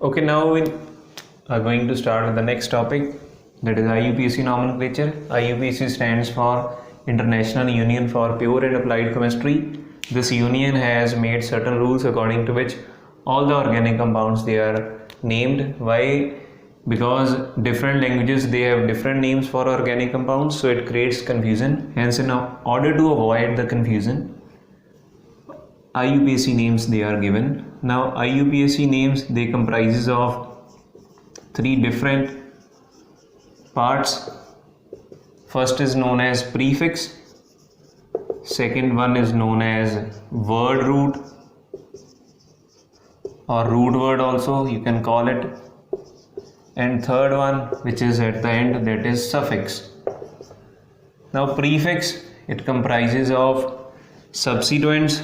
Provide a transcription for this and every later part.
Okay, now we are going to start with the next topic, that is IUPAC nomenclature. IUPAC stands for International Union for Pure and Applied Chemistry. This union has made certain rules according to which all the organic compounds they are named. Why? Because different languages they have different names for organic compounds, so it creates confusion. Hence, in order to avoid the confusion, IUPAC names they are given. Now IUPAC names they comprises of three different parts. First is known as prefix, second one is known as word root or root word also you can call it, and third one which is at the end, that is suffix. Now prefix, it comprises of substituents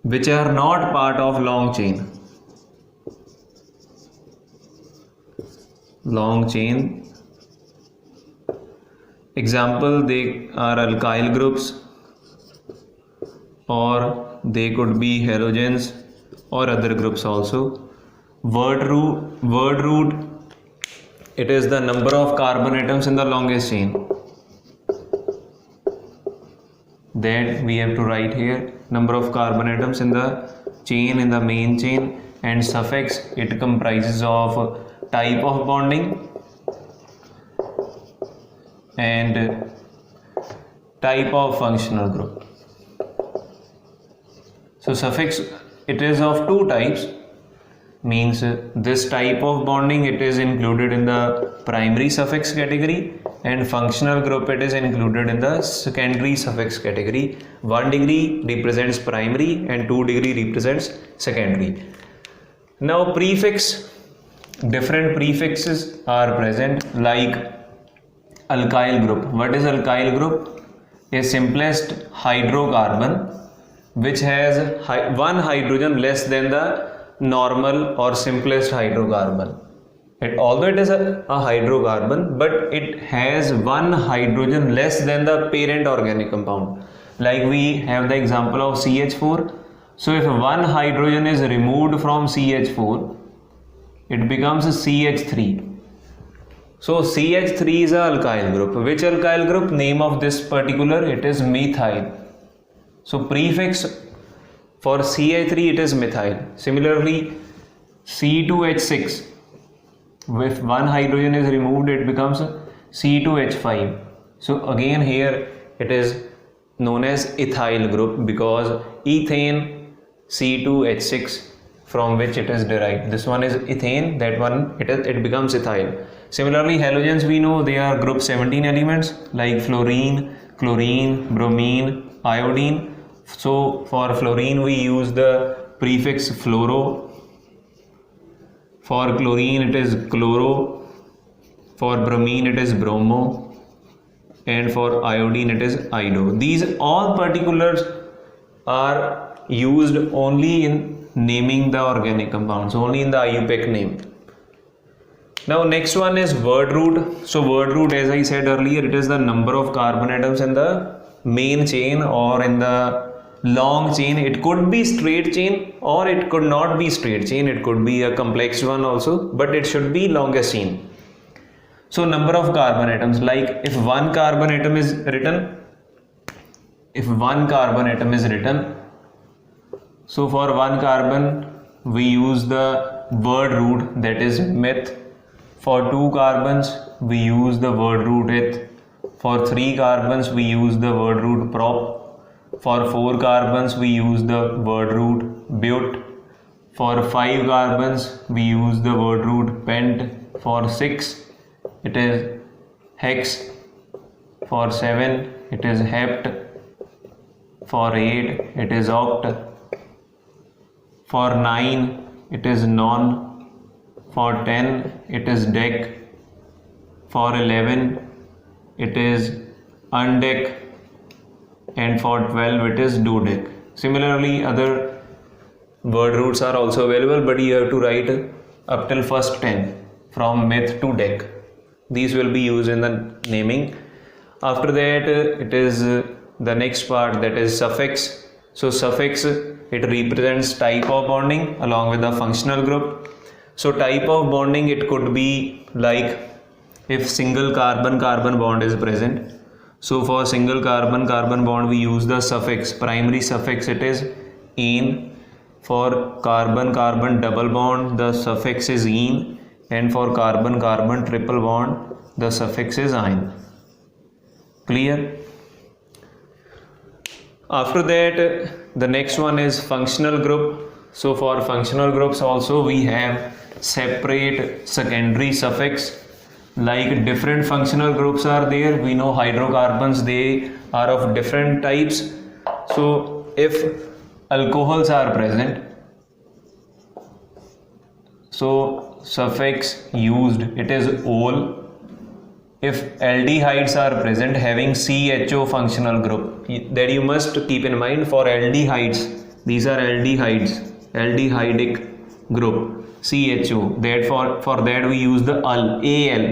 which are not part of long chain. Example, they are alkyl groups, or they could be halogens or other groups also. Word root, it is the number of carbon atoms in the longest chain. That we have to write here, number of carbon atoms in the chain, in the main chain. And suffix, it comprises of type of bonding and type of functional group. So suffix, it is of two types, means this type of bonding it is included in the primary suffix category, and functional group it is included in the secondary suffix category. 1 degree represents primary and 2 degree represents secondary. Now prefix, different prefixes are present, like alkyl group. What is alkyl group? A simplest hydrocarbon which has one hydrogen less than the normal or simplest hydrocarbon. Although it is a hydrocarbon, but it has one hydrogen less than the parent organic compound. Like we have the example of CH4. So if one hydrogen is removed from CH4, it becomes CH3. So CH3 is a alkyl group. Which alkyl group? Name of this particular, it is methyl. So prefix for CH3 it is methyl. Similarly, C2H6, if one hydrogen is removed, it becomes C2H5. So again here it is known as ethyl group, because ethane C2H6 from which it is derived. This one is ethane, that one it becomes ethyl. Similarly, halogens we know they are group 17 elements like fluorine, chlorine, bromine, iodine. So for fluorine we use the prefix fluoro, for chlorine it is chloro, for bromine it is bromo, and for iodine it is ido. These all particulars are used only in naming the organic compounds, only in the IUPAC name. Now next one is word root. So word root, as I said earlier, it is the number of carbon atoms in the main chain or in the long chain. It could be straight chain or it could not be straight chain, it could be a complex one also, but it should be longest chain. So number of carbon atoms, like if one carbon atom is written, so for one carbon we use the word root, that is meth. For 2 carbons we use the word root eth. For 3 carbons we use the word root prop. For 4 carbons we use the word root but. For 5 carbons we use the word root pent. For 6 it is hex. For 7 it is hept. For 8 it is oct. For 9 it is non. For 10 it is dec. For 11 it is undec, and for 12 it is dodec. Similarly, other word roots are also available, but you have to write up till first 10 from meth to dec. These will be used in the naming. After that, it is the next part, that is suffix. So suffix, it represents type of bonding along with the functional group. So type of bonding, it could be like if single carbon-carbon bond is present. So for single carbon-carbon bond we use the suffix, primary suffix it is -ene. For carbon-carbon double bond the suffix is -ene, and for carbon-carbon triple bond the suffix is -ine. Clear? After that, the next one is functional group. So for functional groups also we have separate secondary suffix. Like different functional groups are there. We know hydrocarbons, they are of different types. So if alcohols are present, so suffix used it is -ol. If aldehydes are present having CHO functional group, that you must keep in mind. For aldehydes, these are aldehydes, aldehydic group, CHO, that for that we use the AL.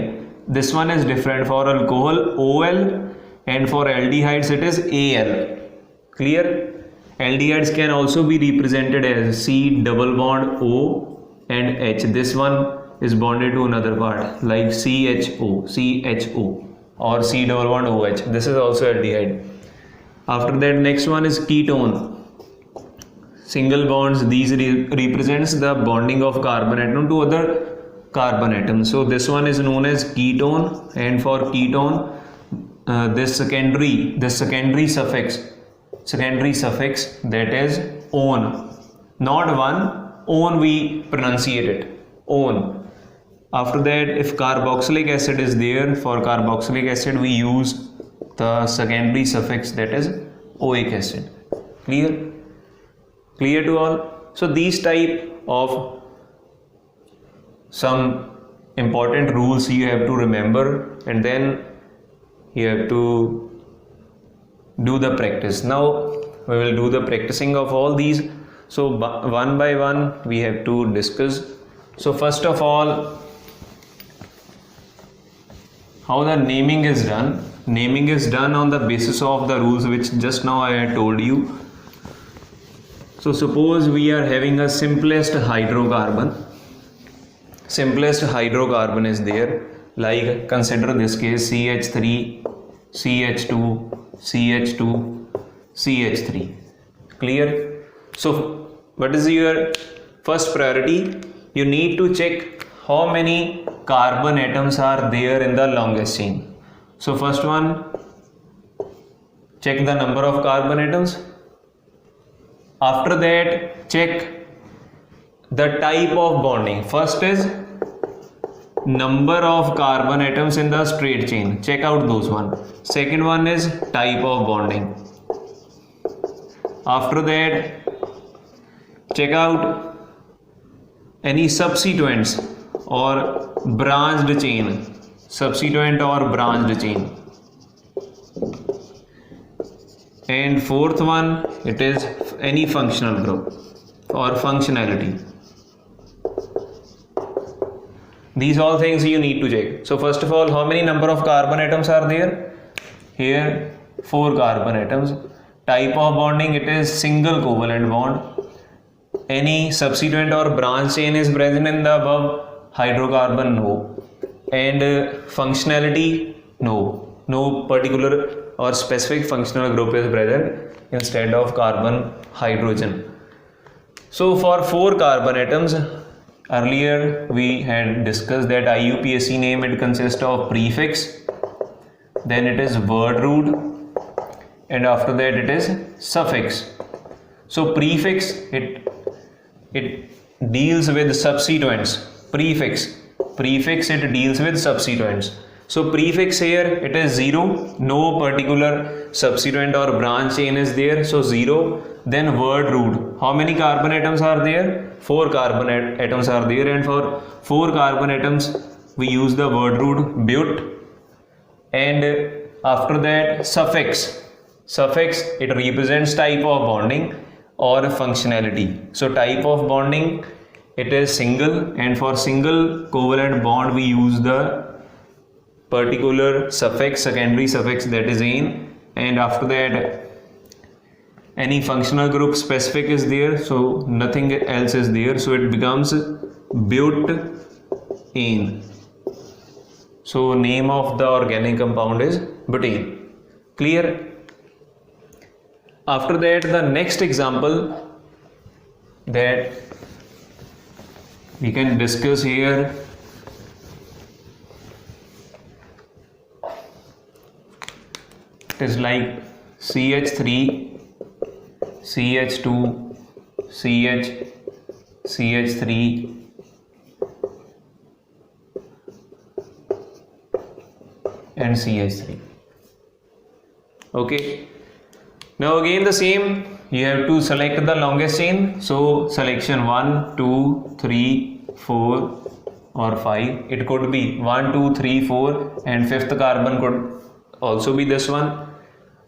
This one is different. For alcohol OL, and for aldehydes it is AL. Clear? Aldehydes can also be represented as C double bond O and H. This one is bonded to another part like CHO or C double bond OH. This is also aldehyde. After that, next one is ketone. Single bonds, these represents the bonding of carbon atom to other carbon atoms. So this one is known as ketone, and for ketone this secondary suffix that is -one, not one, -one we pronunciate it, -one. After that, if carboxylic acid is there, for carboxylic acid we use the secondary suffix that is oic acid. Clear to all? So these type of some important rules you have to remember, and then you have to do the practice. Now we will do the practicing of all these. So one by one we have to discuss. So first of all, how the naming is done. Naming is done on the basis of the rules which just now I had told you. So suppose we are having a simplest hydrocarbon. Simplest hydrocarbon is there, like consider this case CH3, CH2, CH2, CH3. Clear? So what is your first priority? You need to check how many carbon atoms are there in the longest chain. So first one, check the number of carbon atoms. After that, check the type of bonding. First is number of carbon atoms in the straight chain. Check out those one. Second one is type of bonding. After that, check out any subsequents or branched chain. Subsequent or branched chain. And fourth one, it is any functional group or functionality. These all things you need to check. So first of all, how many number of carbon atoms are there? Here 4 carbon atoms. Type of bonding, it is single covalent bond. Any subsequent or branch chain is present in the above hydrocarbon? No. And functionality? No particular or specific functional group is present instead of carbon hydrogen. So for 4 carbon atoms, earlier we had discussed that IUPAC name, it consists of prefix, then it is word root, and after that it is suffix. So prefix, it deals with subsequents. Prefix it deals with subsequents. So prefix here it is 0, no particular subsequent or branch chain is there, so 0. Then word root, how many carbon atoms are there? 4 carbon atoms are there, and for 4 carbon atoms we use the word root but. And after that, suffix, it represents type of bonding or functionality. So type of bonding, it is single, and for single covalent bond we use the particular suffix, secondary suffix, that is -ene. And after that, any functional group specific is there, so nothing else is there, so it becomes butane. So name of the organic compound is butane. Clear? After that, the next example that we can discuss here is like CH3, CH2, CH, CH3, and CH3. Okay. Now again the same, you have to select the longest chain. So selection 1, 2, 3, 4 or 5. It could be 1, 2, 3, 4 and fifth carbon could also be this one,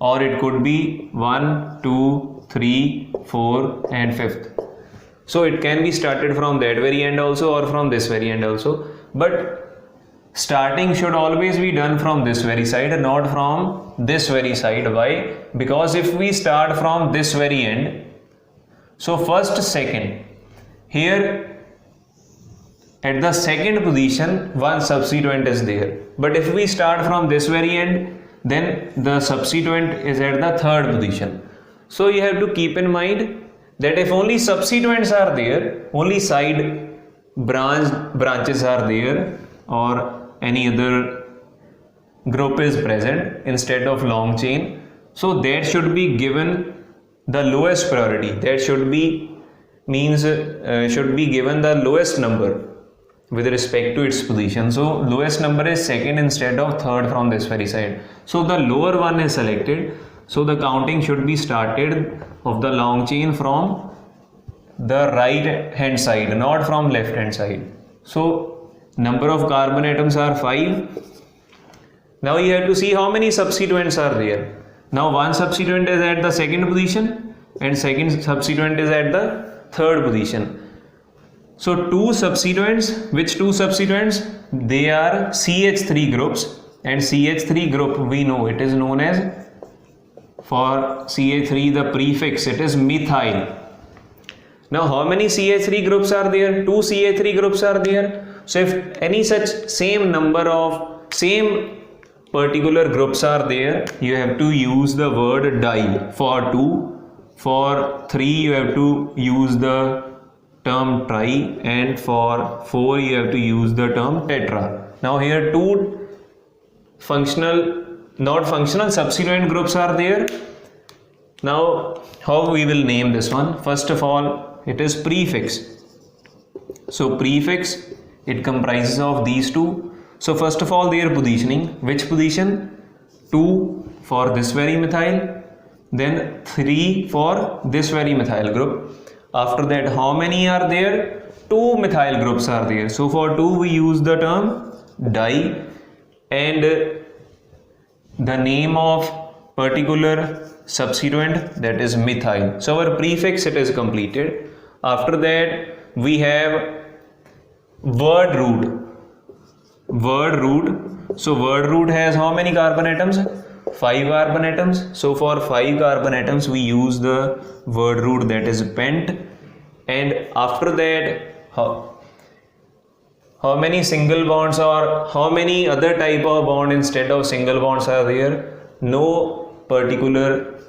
or it could be 1, 2, 3, 4 and fifth. So it can be started from that very end also or from this very end also, but starting should always be done from this very side, not from this very side. Why? Because if we start from this very end, so first, second, here at the second position one substituent is there, but if we start from this very end, then the substituent is at the third position. So you have to keep in mind that if only substituents are there, only side branches are there, or any other group is present instead of long chain, so that should be given the lowest priority. That should be should be given the lowest number with respect to its position. So lowest number is second instead of third from this very side. So the lower one is selected. So the counting should be started of the long chain from the right hand side, not from left hand side. So number of carbon atoms are 5. Now you have to see how many substituents are there. Now one substituent is at the second position and second substituent is at the third position. So two substituents, which two substituents? They are CH3 groups, and CH3 group we know it is known as, for CH3 the prefix it is methyl. Now how many CH3 groups are there? Two CH3 groups are there. So if any such same number of same particular groups are there, you have to use the word di for 2. For 3 you have to use the term tri, and for 4 you have to use the term tetra. Now here two functional, not functional, substituent groups are there. Now how we will name this one? First of all, it is prefix. So prefix, it comprises of these two. So first of all, their positioning. Which position? 2 for this very methyl, then 3 for this very methyl group. After that, how many are there? 2 methyl groups are there. So for 2 we use the term di, and the name of particular substituent, that is methyl. So our prefix, it is completed. After that we have word root. Word root. So word root has how many carbon atoms? 5 carbon atoms. So for 5 carbon atoms we use the word root, that is pent. And after that, how many single bonds or how many other type of bond instead of single bonds are there? No particular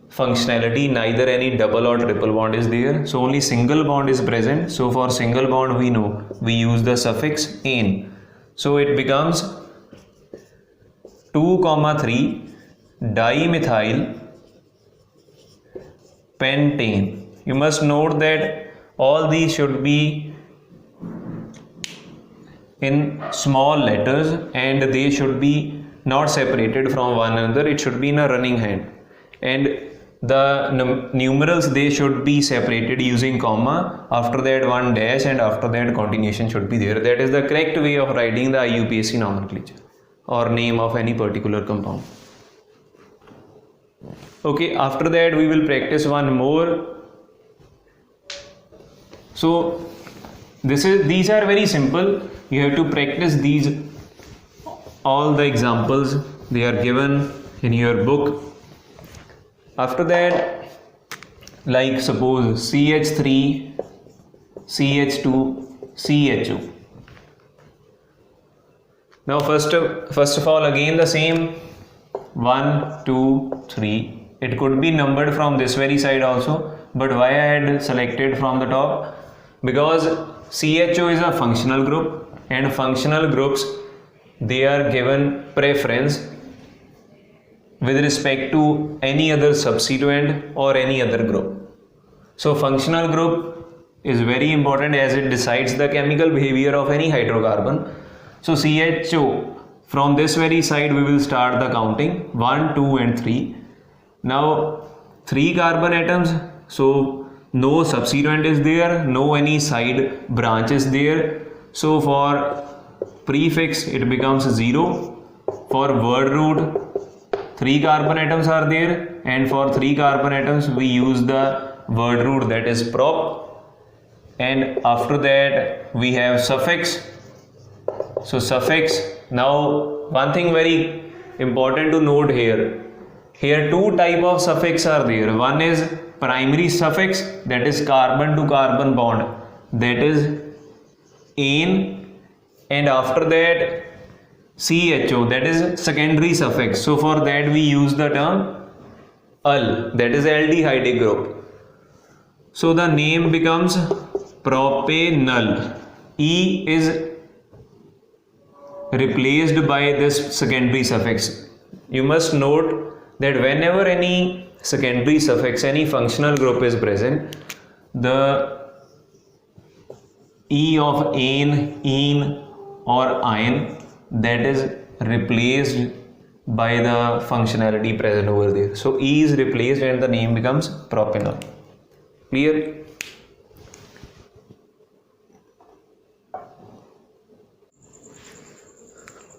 functionality, neither any double or triple bond is there, so only single bond is present. So for single bond we know we use the suffix ane. So it becomes 2,3 dimethyl pentane. You must note that all these should be in small letters and they should be not separated from one another. It should be in a running hand, and the numerals, they should be separated using comma, after that one dash, and after that continuation should be there. That is the correct way of writing the Iupac nomenclature or name of any particular compound. Okay, after that we will practice one more. So these are very simple. You have to practice these, all the examples, they are given in your book. After that like suppose CH3 CH2 CHO. Now first of all, again the same 1 2 3. It could be numbered from this very side also, but why I had selected from the top? Because CHO is a functional group, and functional groups, they are given preference with respect to any other substituent or any other group. So functional group is very important as it decides the chemical behavior of any hydrocarbon. So CHO, from this very side we will start the counting 1 2 and 3. Now 3 carbon atoms, so no substituent is there, no any side branch is there. So for prefix it becomes 0. For word root 3 carbon atoms are there, and for 3 carbon atoms we use the word root, that is prop. And after that we have suffix. So suffix. Now one thing very important to note here. Here two type of suffix are there. One is primary suffix, that is carbon to carbon bond, that is ane, and after that CHO, that is secondary suffix. So for that we use the term al, that is aldehyde group. So the name becomes propanol. E is replaced by this secondary suffix. You must note that whenever any secondary suffix, any functional group is present, the E of ane, ene or ine, that is replaced by the functionality present over there. So E is replaced and the name becomes propanol. Clear?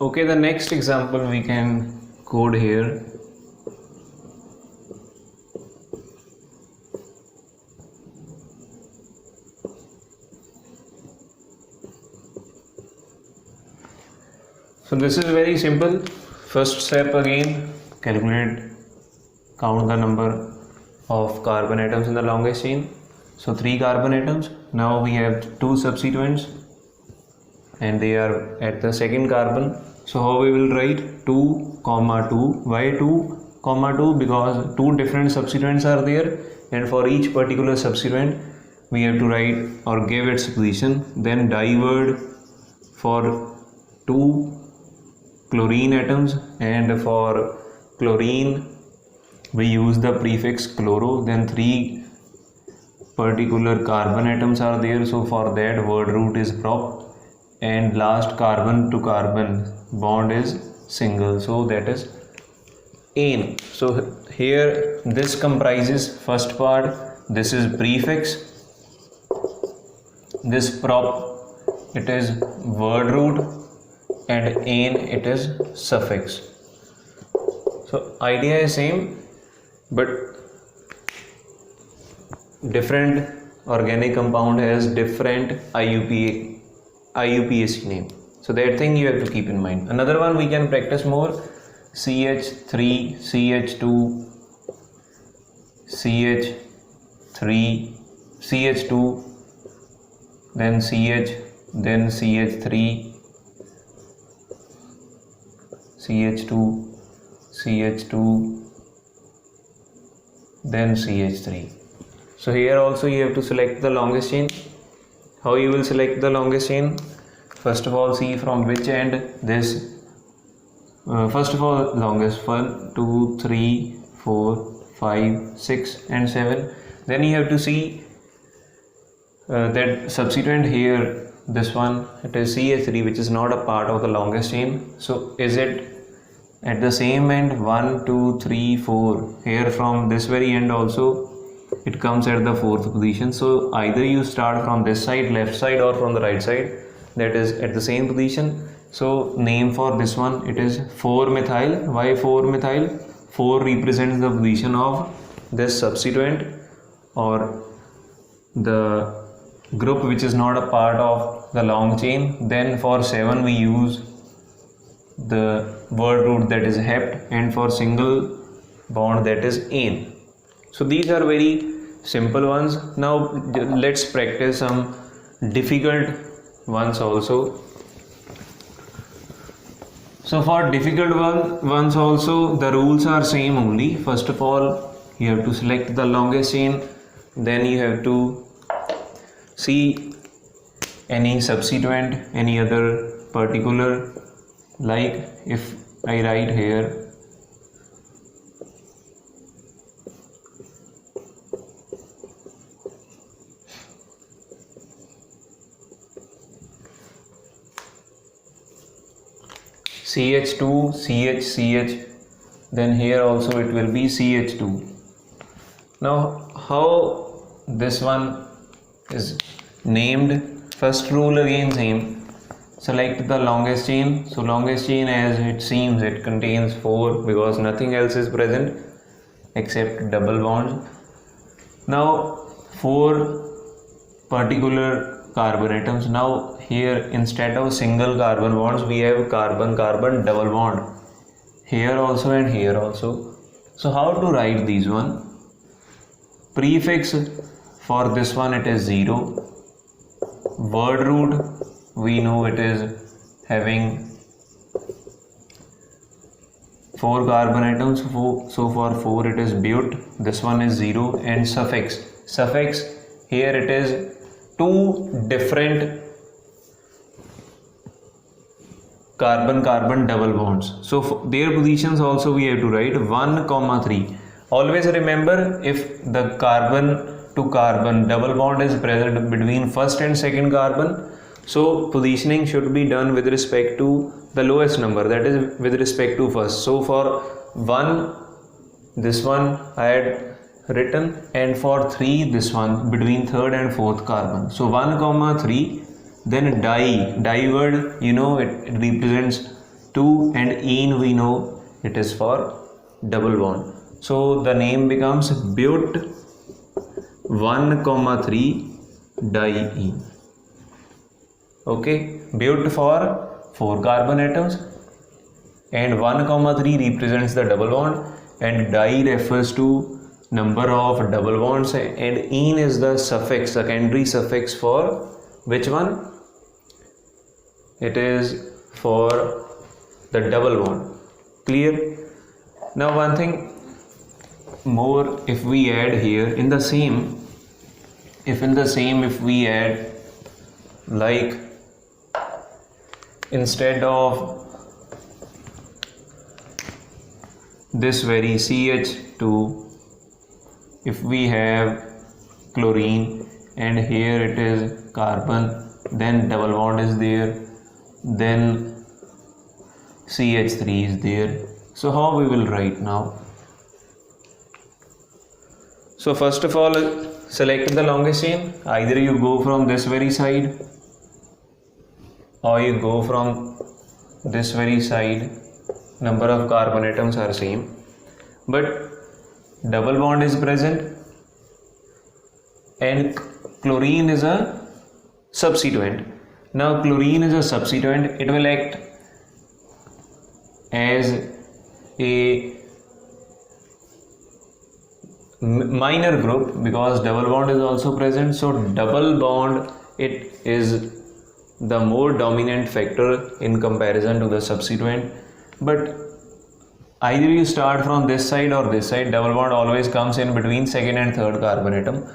Okay, the next example we can code here. So this is very simple. First step again, count the number of carbon atoms in the longest chain. So 3 carbon atoms. Now we have 2 substituents and they are at the second carbon. So how we will write 2, 2. Why 2, 2? Because 2 different substituents are there, and for each particular substituent we have to write or give its position. Then divert for 2 chlorine atoms, and for chlorine we use the prefix chloro. Then 3 particular carbon atoms are there, so for that word root is prop, and last carbon to carbon bond is single, so that is ane. So here this comprises first part, this is prefix, this prop it is word root, and ane it is suffix. So idea is same, but different organic compound has different IUPAC name. So that thing you have to keep in mind. Another one we can practice more: CH3, CH2, CH3, CH2, then CH, then CH3, CH2, CH2, then CH3. So here also you have to select the longest chain. How you will select the longest chain? First of all, see from which end this. First of all, longest 1, 2, 3, 4, 5, 6, and 7. Then you have to see that substituent here, this one, it is CH3, which is not a part of the longest chain. So is it at the same end? 1, 2, 3, 4. Here from this very end also it comes at the 4th position. So either you start from this side, left side, or from the right side, that is at the same position. So name for this one, it is 4-methyl. Why 4-methyl? 4 represents the position of this substituent or the group which is not a part of the long chain. Then for 7 we use the word root, that is hept, and for single bond that is ane. So these are very simple ones. Now let's practice some difficult ones also. So for difficult ones also, the rules are same only. First of all, you have to select the longest chain, then you have to see any substituent, any other particular, like if I write here CH2, CH, CH, then here also it will be CH2. Now how this one is named? First rule again same, select the longest chain. So longest chain, as it seems, it contains 4 because nothing else is present except double bonds. Now 4 particular carbon atoms. Now here instead of single carbon bonds we have carbon carbon double bond here also and here also. So how to write these one? Prefix for this one, it is 0. Word root, we know it is having 4 carbon atoms, so for 4 it is but, this one is 0. And suffix, here it is 2 different carbon carbon double bonds, so their positions also we have to write 1, 3. Always remember, if the carbon to carbon double bond is present between first and second carbon, so positioning should be done with respect to the lowest number, that is with respect to first. So for 1, this one I had written, and for 3, this one between third and fourth carbon. So 1, 3. Then di word, you know, it represents 2, and ene we know it is for double bond. So the name becomes but 1, 3 diene. Okay, but for 4 carbon atoms, and 1, 3 represents the double bond, and di refers to number of double bonds, and ene is the suffix, secondary suffix for which one? It is for the double bond. Clear? Now one thing more, if we add here in the same, if we add, like instead of this very CH2, if we have chlorine and here it is carbon, then double bond is there, then CH3 is there. So how we will write now? So first of all, select the longest chain. Either you go from this very side or you go from this very side. Number of carbon atoms are same, but double bond is present and chlorine is a substituent. Now chlorine is a substituent, it will act as a minor group because double bond is also present. So double bond, it is the more dominant factor in comparison to the substituent. But either you start from this side or this side, double bond always comes in between second and third carbon atom.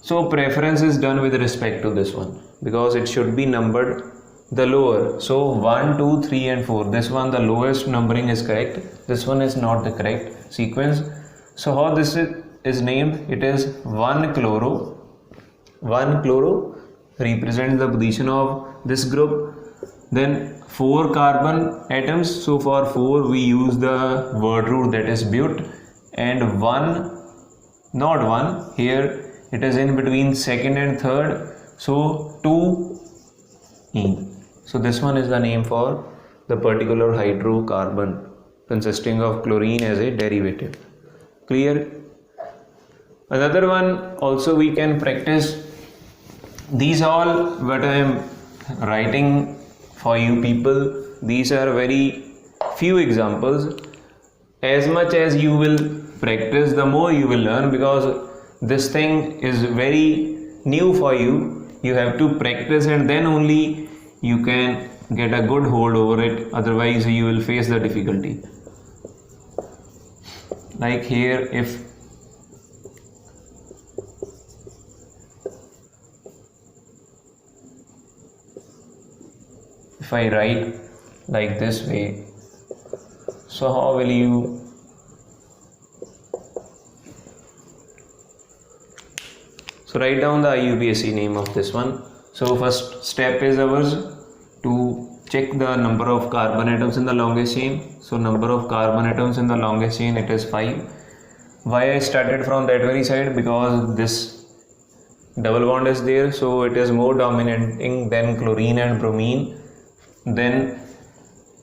So preference is done with respect to this one because it should be numbered the lower. So 1, 2, 3 and 4, this one the lowest numbering is correct, this one is not the correct sequence. So how this is named? It is 1 chloro. 1 chloro represents the position of this group. Then 4 carbon atoms, so for 4 we use the word root, that is but, and 1, not 1, here it is in between second and third, so 2 ene. So this one is the name for the particular hydrocarbon consisting of chlorine as a derivative. Clear? Another one also we can practice. These all what I am writing for you people, these are very few examples. As much as you will practice, the more you will learn, because this thing is very new for you. You have to practice and then only you can get a good hold over it, otherwise you will face the difficulty. Like here, if I write like this way, so how will you write down the IUPAC name of this one? So first step is ours to check the number of carbon atoms in the longest chain. So number of carbon atoms in the longest chain, it is 5. Why I started from that very side? Because this double bond is there, so it is more dominating than chlorine and bromine. Then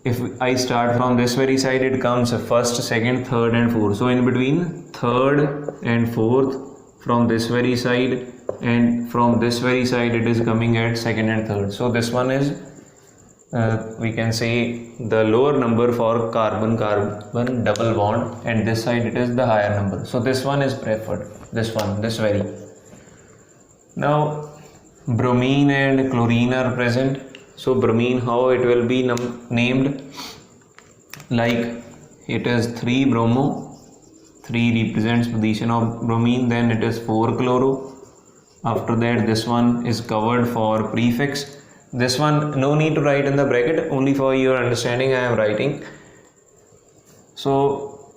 if I start from this very side, it comes first, second, third and fourth. So in between third and fourth, from this very side and from this very side, it is coming at second and third. So this one is we can say the lower number for carbon-carbon double bond, and this side it is the higher number. So this one is preferred, this one, this very. Now bromine and chlorine are present. So bromine, how it will be named? Like it is 3 bromo, 3 represents position of bromine, then it is 4 chloro. After that, this one is covered for prefix. This one no need to write in the bracket, only for your understanding I am writing. So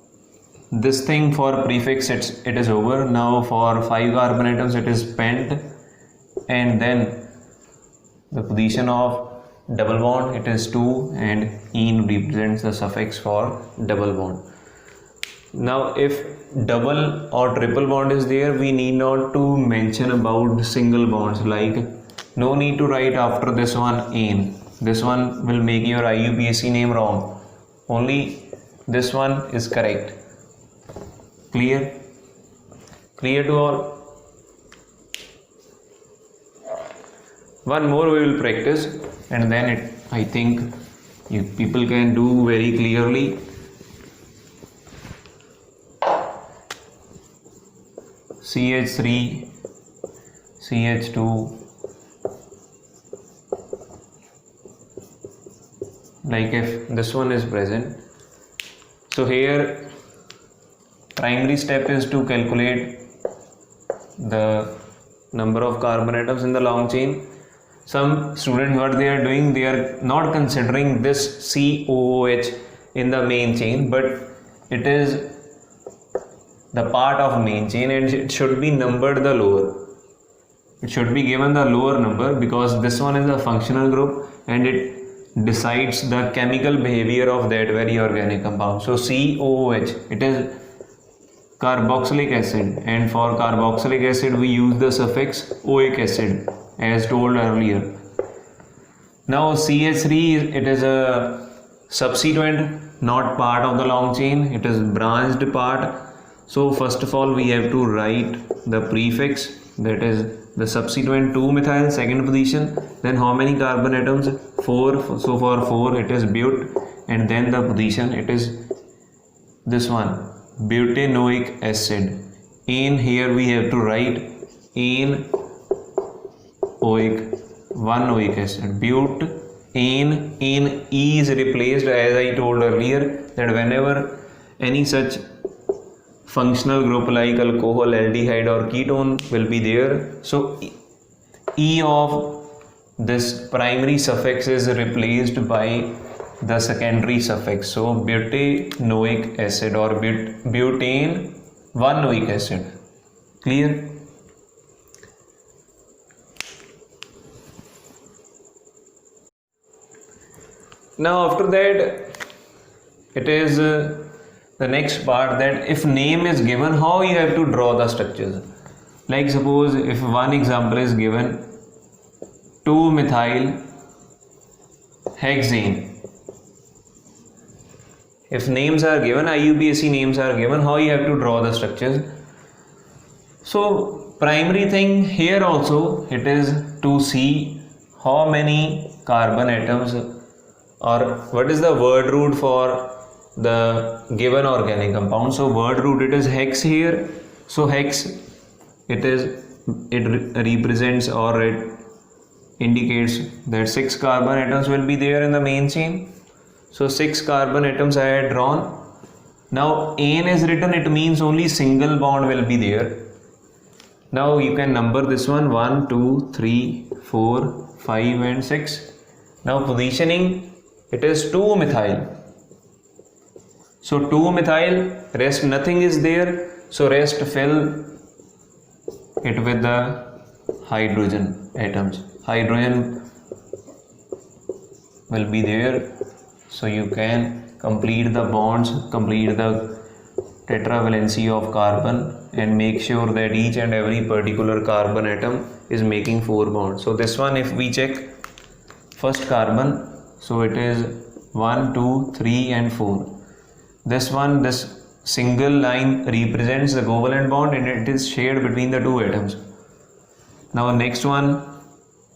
this thing for prefix, it is over. Now for 5 carbon atoms, it is pent, and then the position of double bond, it is 2, and ene represents the suffix for double bond. Now if double or triple bond is there, we need not to mention about single bonds, like no need to write after this one ene. This one will make your IUPAC name wrong. Only this one is correct. Clear? Clear to all? One more we will practice, and then I think you people can do very clearly. CH3, CH2, like if this one is present. So here primary step is to calculate the number of carbon atoms in the long chain. Some students, what they are doing, they are not considering this COOH in the main chain, but it is the part of main chain and it should be numbered the lower. It should be given the lower number because this one is a functional group and it decides the chemical behavior of that very organic compound. So COOH, it is carboxylic acid, and for carboxylic acid we use the suffix oic acid as told earlier. Now CH3, it is a subsequent, not part of the long chain, it is branched part. So first of all we have to write the prefix, that is the subsequent 2-methyl, second position. Then how many carbon atoms? 4. So for 4 it is but, and then the position, it is this one, butanoic acid. In here we have to write in oic, 1 oic acid, but in E is replaced, as I told earlier, that whenever any such functional group like alcohol, aldehyde or ketone will be there, so E of this primary suffix is replaced by the secondary suffix. So butanoic acid or butane 1-oic acid. Clear? Now after that it is the next part, that if name is given, how you have to draw the structures. Like suppose if one example is given, 2-methyl hexane. If names are given, IUPAC names are given, how you have to draw the structures. So primary thing here also, it is to see how many carbon atoms, or what is the word root for the given organic compound. So word root, it is hex here. So hex it represents or it indicates that 6 carbon atoms will be there in the main chain. So 6 carbon atoms I had drawn. Now N is written, it means only single bond will be there. Now you can number this one 1, 2, 3, 4, 5 and 6. Now positioning, it is 2 methyl. So 2 methyl, rest nothing is there. So rest fill it with the hydrogen atoms. Hydrogen will be there. So you can complete the bonds, complete the tetravalency of carbon and make sure that each and every particular carbon atom is making 4 bonds. So this one, if we check first carbon, so it is 1, 2, 3 and 4. This one, this single line represents the covalent bond and it is shared between the 2 atoms. Now next one,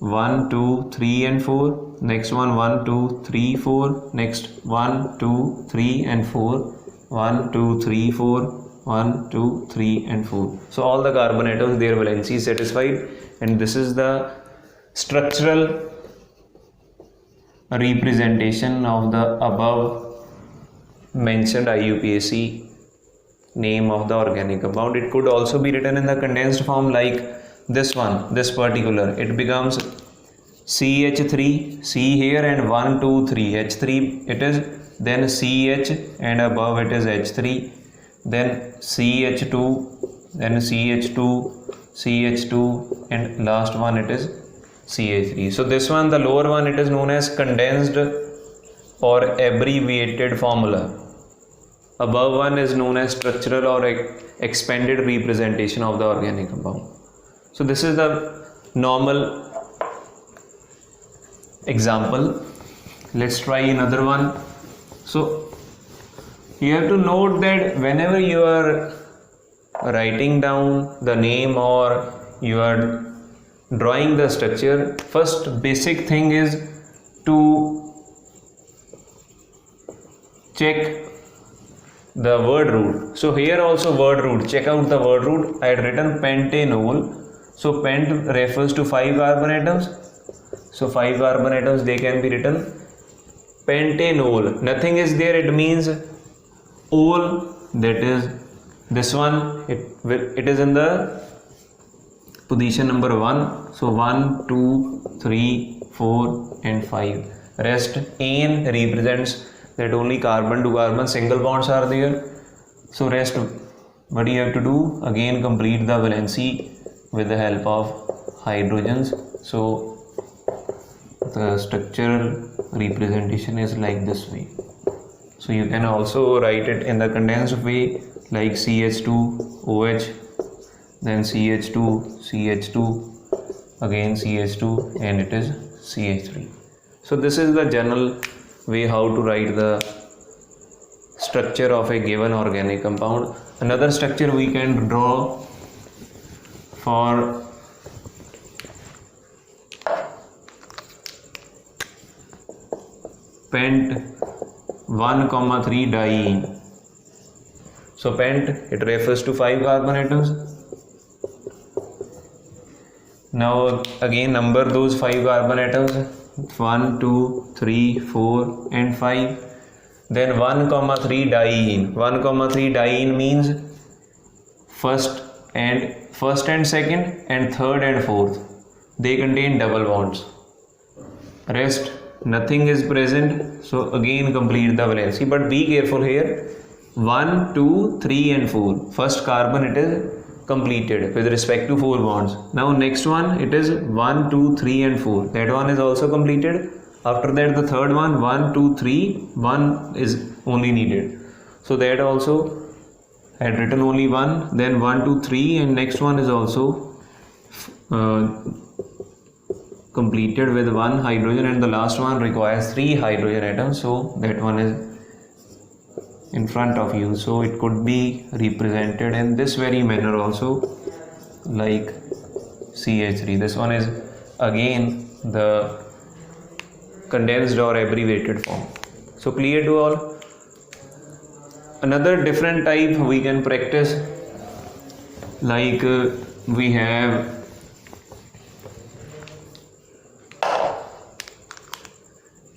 1, 2, 3 and 4. Next one, 1, 2, 3, 4. Next 1, 2, 3 and 4. 1, 2, 3, 4. 1, 2, 3 and 4. So all the carbon atoms, their valency is satisfied, and this is the structural representation of the above mentioned IUPAC name of the organic compound. It could also be written in the condensed form like this one, this particular. It becomes CH3, C here and 1, 2, 3, H3 it is, then CH and above it is H3, then CH2, then CH2, CH2 and last one it is CH3. So this one, the lower one, it is known as condensed or abbreviated formula. Above one is known as structural or expanded representation of the organic compound. So this is the normal example. Let's try another one. So you have to note that whenever you are writing down the name or you are drawing the structure, first basic thing is to check the word root. So here also word root, check out the word root. I had written pentanol. So pent refers to 5 carbon atoms. So 5 carbon atoms, they can be written pentanol. Nothing is there, it means ol, that is this one, it is in the position number 1. So 1, 2, 3, 4 and 5. Rest N represents that only carbon to carbon single bonds are there. So rest, what you have to do, again complete the valency with the help of hydrogens. So the structural representation is like this way. So you can also write it in the condensed way like CH2OH, then CH2, CH2, again CH2 and it is CH3. So this is the general way how to write the structure of a given organic compound. Another structure we can draw for pent 1,3 diene. So pent, it refers to 5 carbon atoms. Now again number those 5 carbon atoms, 1, 2, 3, 4 and 5. Then 1,3 diene. 1,3 diene means first and second and third and fourth. They contain double bonds. Rest nothing is present. So again complete the valency, but be careful here. 1, 2, 3 and 4. First carbon it is completed with respect to 4 bonds. Now next one, it is 1, 2, 3 and 4. That one is also completed. After that the third one, 1, 2, 3, 1 is only needed. So that also had written only 1, then 1, 2, 3 and next one is also completed with 1 hydrogen, and the last one requires 3 hydrogen atoms. So that one is in front of you. So it could be represented in this very manner also, like CH3. This one is again the condensed or abbreviated form. So clear to all? Another different type we can practice like we have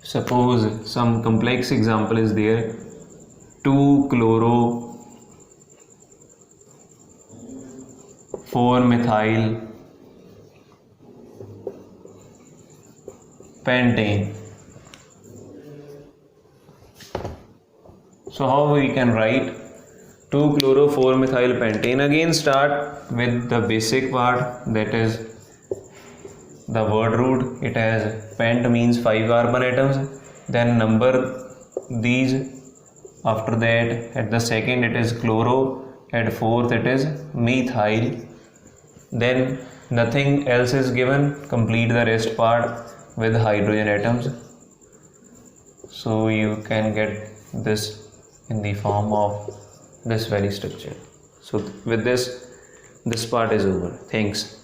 suppose some complex example is there, 2-chloro 4-methyl pentane. So how we can write 2-chloro 4-methyl pentane? Again start with the basic part, that is the word root. It has pent means 5 carbon atoms, then number these, after that at the second it is chloro, at fourth it is methyl, then nothing else is given, complete the rest part with hydrogen atoms. So you can get this in the form of this very structure. So with this part is over. Thanks.